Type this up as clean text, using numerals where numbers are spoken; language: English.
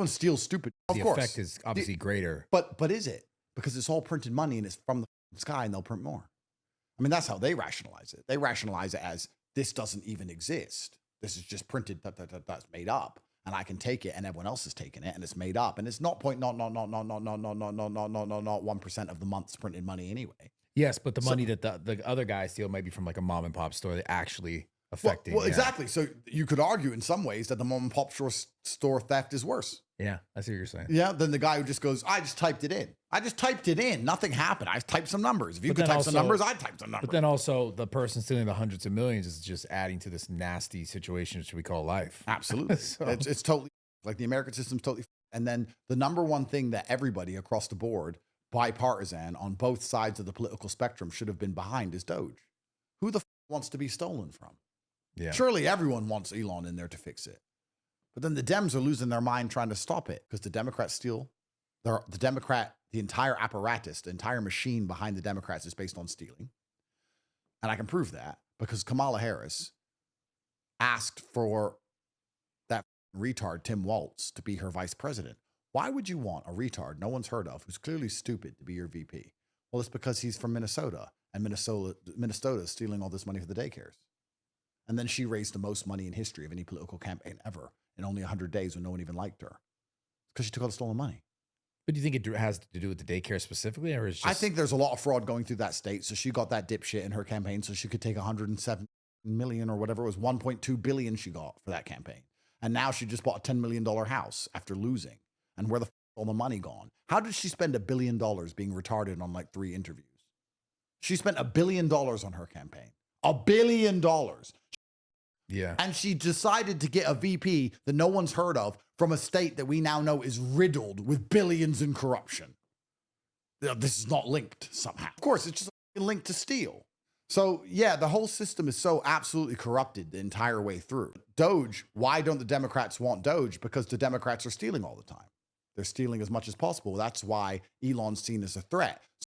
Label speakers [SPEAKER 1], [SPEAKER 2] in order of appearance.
[SPEAKER 1] everyone steals stupid. Of
[SPEAKER 2] The
[SPEAKER 1] course.
[SPEAKER 2] effect is obviously greater.
[SPEAKER 1] But is it? Because it's all printed money and it's from the sky and they'll print more. I mean, that's how they rationalize it. They rationalize it as this doesn't even exist. This is just printed, that's made up. And I can take it and everyone else is taking it and it's made up. And it's not 1% of the month's printed money anyway.
[SPEAKER 2] Yes, but the money that the other guys steal might be from like a mom and pop store that actually affecting.
[SPEAKER 1] Well, exactly. So you could argue in some ways that the mom and pop store theft is worse.
[SPEAKER 2] Yeah, I see what you're saying.
[SPEAKER 1] Yeah, than the guy who just goes, I just typed it in. I just typed it in. Nothing happened. I typed some numbers. If you could type some numbers, I'd type some numbers.
[SPEAKER 2] But then also the person stealing the hundreds of millions is just adding to this nasty situation which we call life.
[SPEAKER 1] Absolutely. It's totally like the American system's totally. And then the number one thing that everybody across the board, bipartisan on both sides of the political spectrum, should have been behind is Doge. Who the wants to be stolen from?
[SPEAKER 2] Yeah.
[SPEAKER 1] Surely everyone wants Elon in there to fix it. But then the Dems are losing their mind trying to stop it because the Democrats steal. The entire apparatus, the entire machine behind the Democrats is based on stealing. And I can prove that because Kamala Harris asked for that retard, Tim Walz, to be her vice president. Why would you want a retard no one's heard of who's clearly stupid to be your VP? Well, it's because he's from Minnesota and Minnesota is stealing all this money for the daycares. And then she raised the most money in history of any political campaign ever in only 100 days when no one even liked her because she took all the stolen money.
[SPEAKER 2] But do you think it has to do with the daycare specifically, or is just...
[SPEAKER 1] I think there's a lot of fraud going through that state. So she got that dipshit in her campaign so she could take 107 million or whatever it was, 1.2 billion she got for that campaign. And now she just bought a $10 million house after losing. And where the all the money gone? How did she spend $1 billion being retarded on like 3 interviews? She spent $1 billion on her campaign. $1 billion.
[SPEAKER 2] Yeah.
[SPEAKER 1] And she decided to get a VP that no one's heard of from a state that we now know is riddled with billions in corruption. This is not linked somehow. Of course, it's just linked to steal. So yeah, the whole system is so absolutely corrupted the entire way through. Doge, why don't the Democrats want Doge? Because the Democrats are stealing all the time. They're stealing as much as possible. That's why Elon's seen as a threat.